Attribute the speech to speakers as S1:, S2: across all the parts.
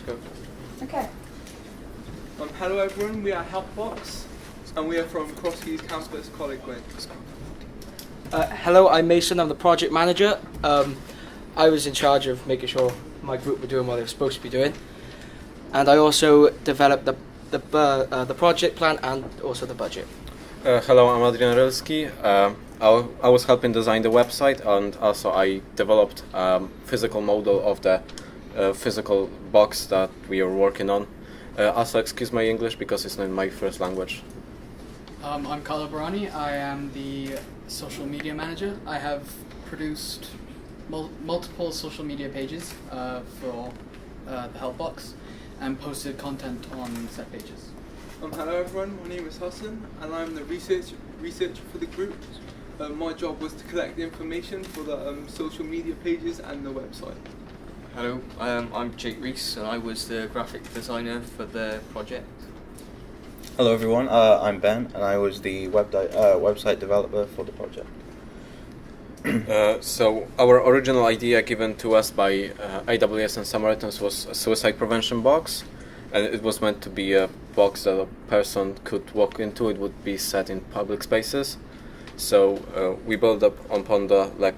S1: go.
S2: Okay.
S3: Hello everyone, we are Helpbox, and we are from Crosskeys Campus, Coleg, Gwent.
S4: Hello, I'm Mason. I'm the project manager. I was in charge of making sure my group were doing what they were supposed to be doing, and I also developed the project plan and also the budget.
S1: Hello, I'm Adrian Relski. I was helping design the website, and also I developed physical model of the physical box that we are working on. Also, excuse my English because it's not my first language.
S5: I'm Carlo Barani. I am the social media manager. I have produced multiple social media pages for the Helpbox and posted content on set pages.
S3: Hello everyone, my name is Hassan and I'm the researcher for the group. My job was to collect information for the social media pages and the website.
S6: Hello, I'm Jake Reese and I was the graphic designer for the project.
S7: Hello everyone, I'm Ben and I was the website developer for the project.
S1: So our original idea given to us by AWS and Samaritans was a suicide prevention box, and it was meant to be a box that a person could walk into. It would be set in public spaces. So we built up upon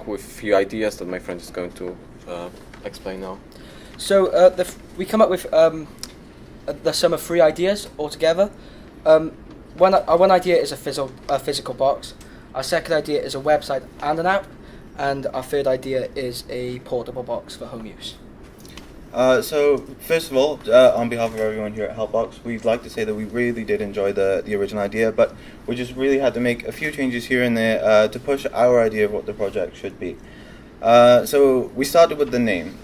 S1: with few ideas that my friend is going to explain now.
S4: So we come up with the sum of 3 ideas altogether. One idea is a physical box. Our second idea is a website and an app, and our third idea is a portable box for home use.
S7: So first of all, on behalf of everyone here at Helpbox, we'd like to say that we really did enjoy the original idea, but we just really had to make a few changes here and there to push our idea of what the project should be. So we started with the name.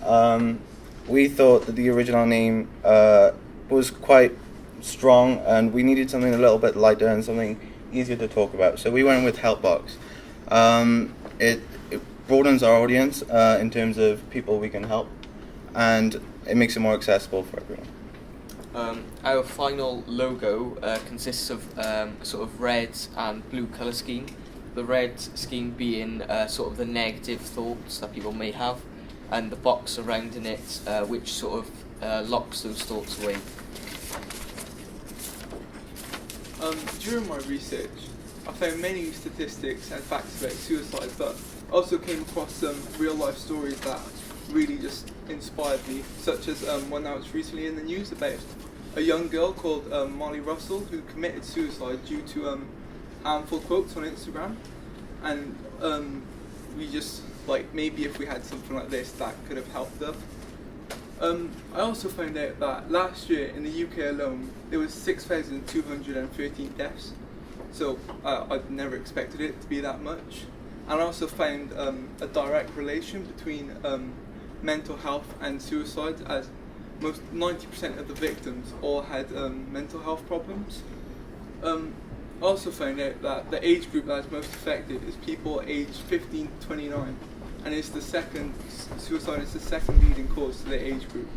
S7: We thought that the original name was quite strong, and we needed something a little bit lighter and something easier to talk about. So we went with Helpbox. It broadens our audience in terms of people we can help, and it makes it more accessible for everyone.
S6: Our final logo consists of sort of red and blue colour scheme. The red scheme being sort of the negative thoughts that people may have, and the box surrounding it which sort of locks those thoughts away.
S3: During my research, I found many statistics and facts about suicide, but also came across some real-life stories that really just inspired me, such as one that was recently in the news about a young girl called Molly Russell who committed suicide due to harmful quotes on Instagram, and we just maybe if we had something like this that could have helped her. I also found out that last year in the UK alone there was 6,213 deaths, so I'd never expected it to be that much. And I also found a direct relation between mental health and suicide, as 90% of the victims all had mental health problems. I also found out that the age group that is most affected is people aged 15 to 29, and suicide is the second leading cause to the age group.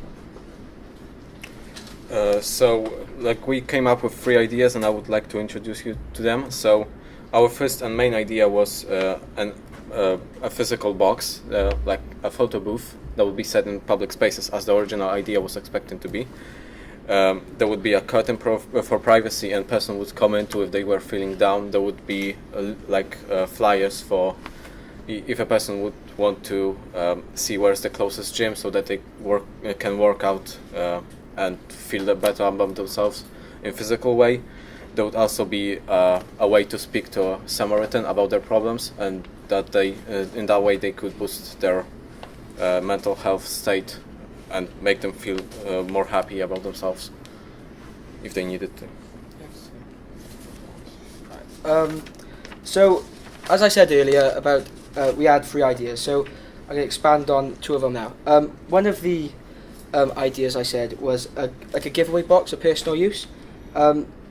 S1: So we came up with 3 ideas, and I would like to introduce you to them. So our first and main idea was a physical box, like a photo booth that would be set in public spaces, as the original idea was expecting to be. There would be a curtain for privacy, and person would come into if they were feeling down. There would be flyers for if a person would want to see where's the closest gym, so that they can work out and feel better about themselves in physical way. There would also be a way to speak to a Samaritan about their problems, and that they in that way they could boost their mental health state and make them feel more happy about themselves if they needed to.
S4: So, as I said earlier, about we had 3 ideas, so I'm going to expand on 2 of them now. One of the ideas I said was a giveaway box for personal use.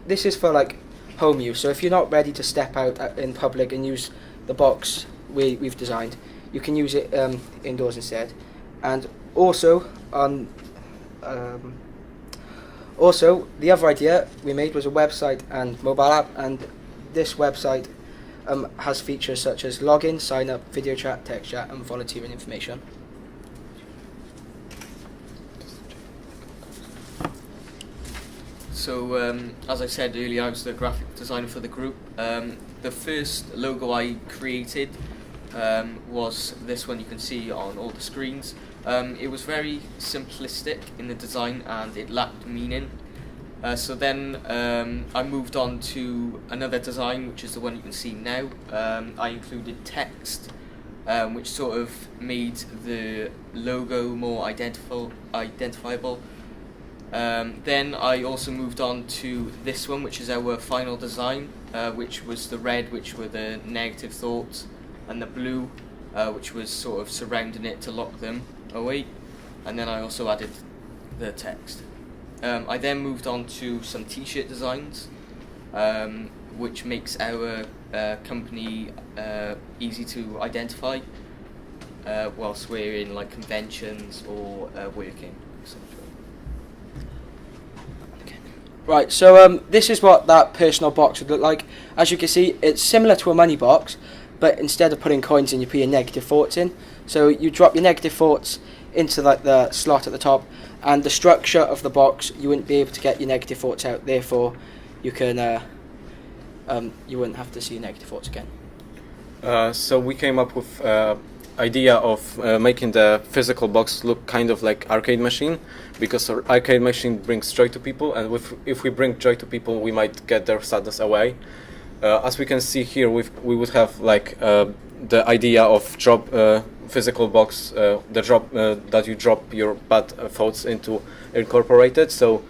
S4: This is for home use, so if you're not ready to step out in public and use the box we've designed, you can use it indoors instead. And also the other idea we made was a website and mobile app, and this website has features such as login, sign up, video chat, text chat, and volunteering information.
S6: So, as I said earlier, I was the graphic designer for the group. The first logo I created was this one you can see on all the screens. It was very simplistic in the design and it lacked meaning. So then I moved on to another design, which is the one you can see now. I included text, which sort of made the logo more identifiable. Then I also moved on to this one, which is our final design, which was the red, which were the negative thoughts, and the blue, which was sort of surrounding it to lock them away. And then I also added the text. I then moved on to some t-shirt designs, which makes our company easy to identify whilst we're in like conventions or working, etc.
S4: Right, so this is what that personal box would look like. As you can see, it's similar to a money box, but instead of putting coins in, you put your negative thoughts in. So you drop your negative thoughts into like the slot at the top, and the structure of the box, you wouldn't be able to get your negative thoughts out. Therefore, you can you wouldn't have to see your negative thoughts again.
S1: So we came up with idea of making the physical box look kind of like arcade machine, because our arcade machine brings joy to people, and if we bring joy to people, we might get their sadness away. As we can see here, we would have like the idea of drop physical box, the drop that you drop your bad thoughts into incorporated. So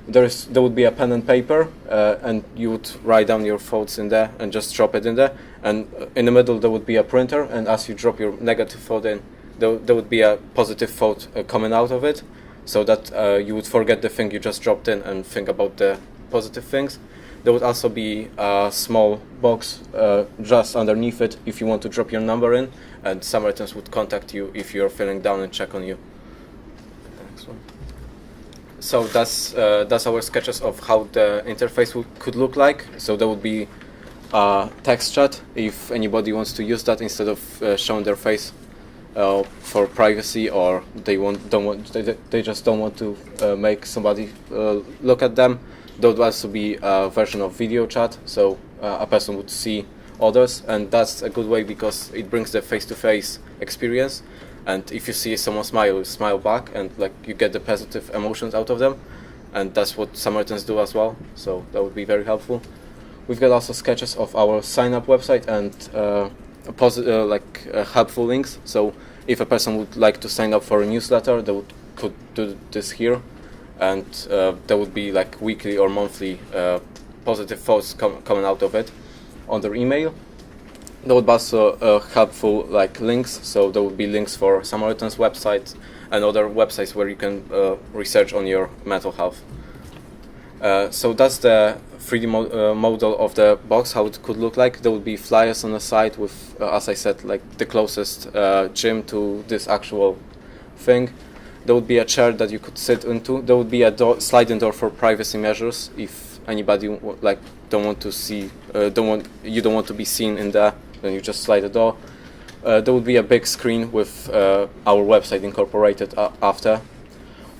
S1: there would be a pen and paper, and you would write down your thoughts in there and just drop it in there. And in the middle there would be a printer, and as you drop your negative thought in, there would be a positive thought coming out of it, so that you would forget the thing you just dropped in and think about the positive things. There would also be a small box just underneath it if you want to drop your number in, and Samaritans would contact you if you're feeling down and check on you. Next one. So that's our sketches of how the interface could look like. So there would be a text chat if anybody wants to use that instead of showing their face for privacy, or they just don't want to make somebody look at them. There would also be a version of video chat, so a person would see others, and that's a good way because it brings the face-to-face experience. And if you see someone smile, you smile back, and like you get the positive emotions out of them, and that's what Samaritans do as well. So that would be very helpful. We've got also sketches of our sign-up website and helpful links. So if a person would like to sign up for a newsletter, they could do this here, and there would be like weekly or monthly positive thoughts coming out of it on their email. There would be also helpful like links. So there would be links for Samaritans websites and other websites where you can research on your mental health. So that's the 3D model of the box, how it could look like. There would be flyers on the side with, as I said, like the closest gym to this actual thing. There would be a chair that you could sit into. There would be a sliding door for privacy measures if anybody don't want to be seen in there. Then you just slide the door. There would be a big screen with our website incorporated after.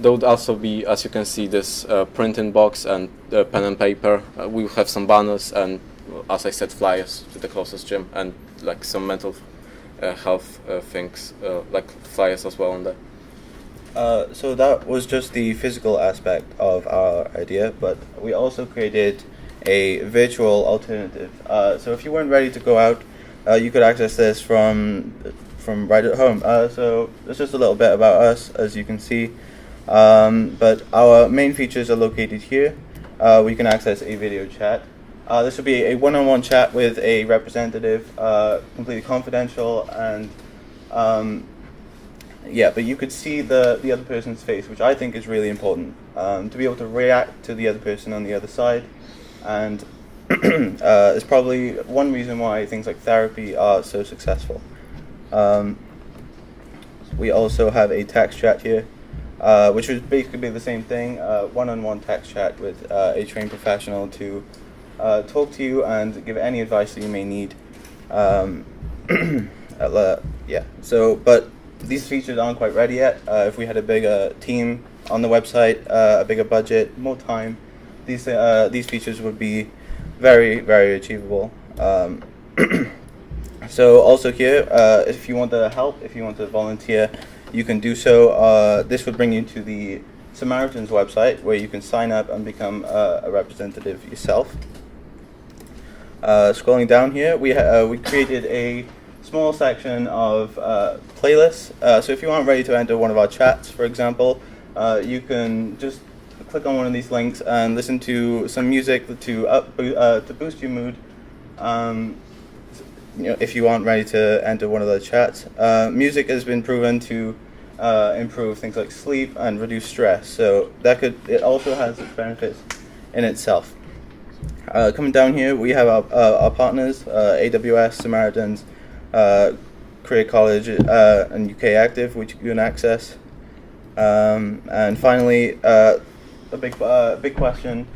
S1: There would also be, as you can see, this printing box and pen and paper. We will have some banners and, as I said, flyers to the closest gym, and like some mental health things, like flyers as well on there.
S7: So that was just the physical aspect of our idea, but we also created a virtual alternative. So if you weren't ready to go out, you could access this from right at home. So it's just a little bit about us, as you can see. But our main features are located here. We can access a video chat. This will be a one-on-one chat with a representative, completely confidential, and but you could see the other person's face, which I think is really important, to be able to react to the other person on the other side. And it's probably one reason why things like therapy are so successful. We also have a text chat here, which would basically the same thing, one-on-one text chat with a trained professional to talk to you and give any advice that you may need. But these features aren't quite ready yet. If we had a bigger team on the website, a bigger budget, more time, these features would be very, very achievable. So also here, if you want to help, if you want to volunteer, you can do so. This would bring you to the Samaritans website, where you can sign up and become a representative yourself. Scrolling down here, we created a small section of playlists. So if you aren't ready to enter one of our chats, for example, you can just click on one of these links and listen to some music to boost your mood. If you aren't ready to enter one of the chats, music has been proven to improve things like sleep and reduce stress. So it also has its benefits in itself. Coming down here, we have our partners, AWS, Samaritans, Career College, and UK Active, which you can access. And finally, a big question: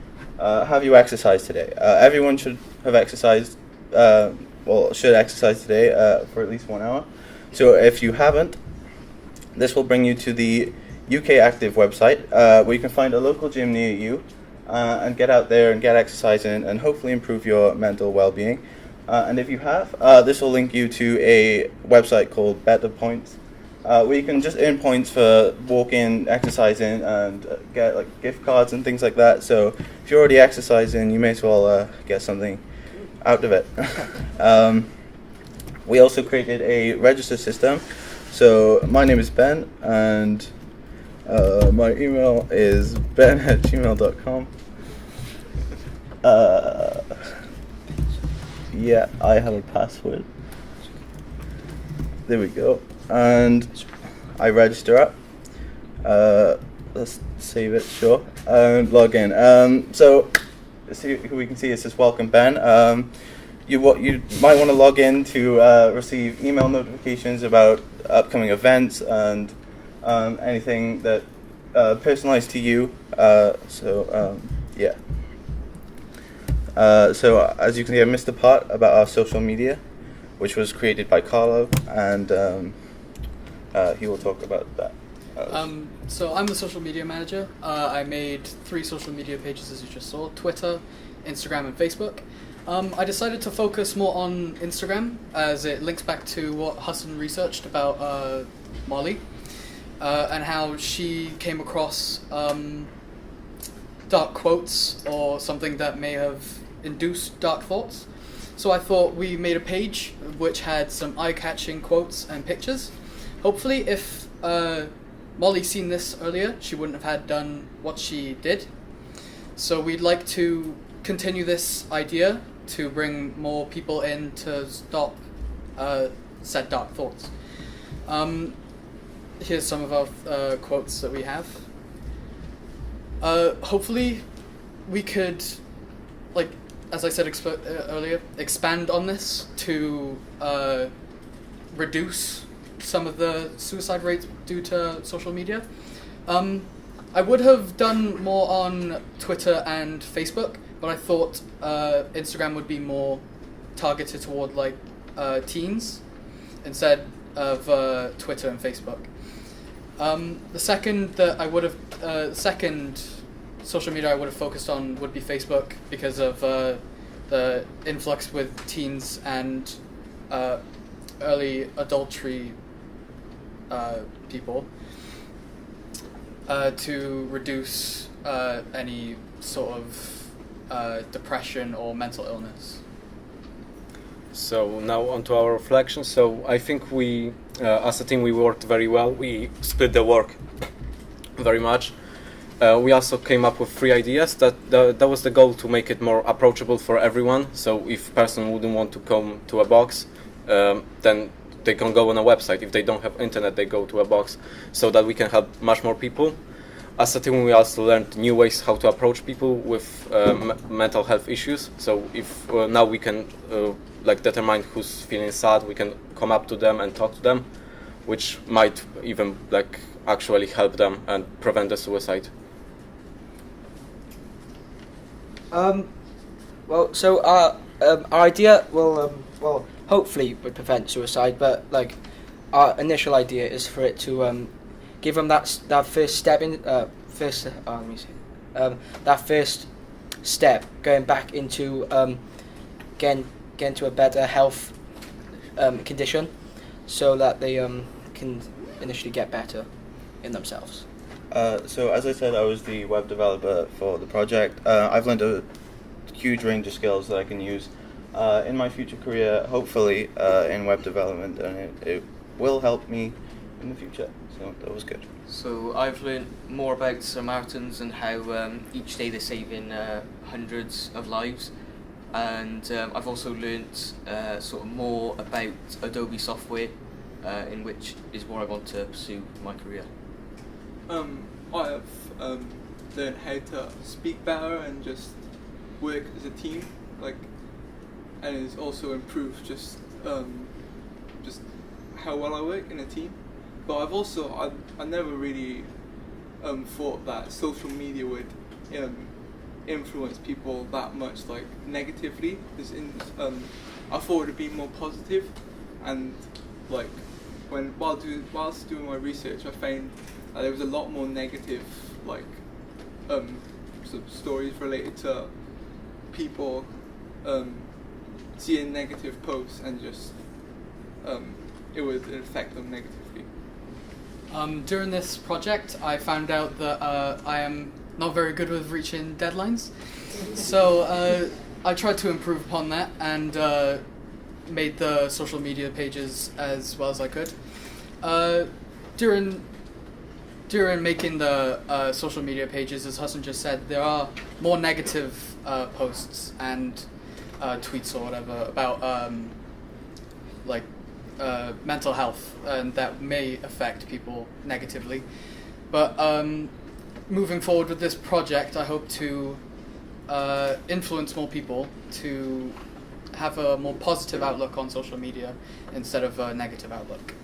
S7: have you exercised today? Everyone should have exercised. Should exercise today for at least 1 hour. So if you haven't, this will bring you to the UK Active website, where you can find a local gym near you and get out there and get exercise in and hopefully improve your mental well-being. And if you have, this will link you to a website called Better Points, where you can just earn points for walking, exercising, and get like gift cards and things like that. So if you're already exercising, you may as well get something out of it. We also created a register system. So my name is Ben, and my email is ben@gmail.com. Yeah, I have a password. There we go. And I register up. Let's save it, sure. And log in. So who we can see, it says welcome Ben. You might want to log in to receive email notifications about upcoming events and anything that personalized to you. Yeah. So as you can see, I missed the part about our social media, which was created by Carlo, and he will talk about that.
S5: So I'm the social media manager. I made 3 social media pages, as you just saw: Twitter, Instagram, and Facebook. I decided to focus more on Instagram, as it links back to what Hassan researched about Molly, and how she came across dark quotes or something that may have induced dark thoughts. So I thought we made a page which had some eye-catching quotes and pictures. Hopefully, if Molly seen this earlier, she wouldn't have had done what she did. So we'd like to continue this idea to bring more people in to stop said dark thoughts. Here's some of our quotes that we have. Hopefully we could, like, as I said earlier, expand on this to reduce some of the suicide rates due to social media. I would have done more on Twitter and Facebook, but I thought Instagram would be more targeted toward like teens instead of Twitter and Facebook. The second social media I would have focused on would be Facebook, because of the influx with teens and early adultery people, to reduce any sort of depression or mental illness.
S1: So now on to our reflections. So I think we, as a team, we worked very well. We split the work very much. We also came up with 3 ideas. That was the goal, to make it more approachable for everyone. So if a person wouldn't want to come to a box, then they can go on a website. If they don't have internet, they go to a box, so that we can help much more people. As a team, we also learned new ways how to approach people with mental health issues. So if now we can determine who's feeling sad, we can come up to them and talk to them, which might even actually help them and prevent the suicide.
S4: So our idea will hopefully would prevent suicide, but our initial idea is for it to give them that first step in that first step going back into getting to a better health condition, so that they can initially get better in themselves.
S7: So as I said, I was the web developer for the project. I've learned a huge range of skills that I can use in my future career, hopefully in web development, and it will help me in the future. So that was good.
S6: So I've learned more about Samaritans and how each day they're saving hundreds of lives, and I've also learned sort of more about Adobe software, in which is what I want to pursue my career.
S3: I have learned how to speak better and just work as a team, and it's also improved just how well I work in a team. But I've also I never really thought that social media would influence people that much negatively. I thought it'd be more positive, and whilst doing my research, I found there was a lot more negative sort of stories related to people seeing negative posts and just it would affect them negatively.
S5: During this project, I found out that I am not very good with reaching deadlines, so I tried to improve upon that and made the social media pages as well as I could. During making the social media pages, as Hassan just said, there are more negative posts and tweets or whatever about mental health, and that may affect people negatively. But moving forward with this project, I hope to influence more people to have a more positive outlook on social media instead of a negative outlook.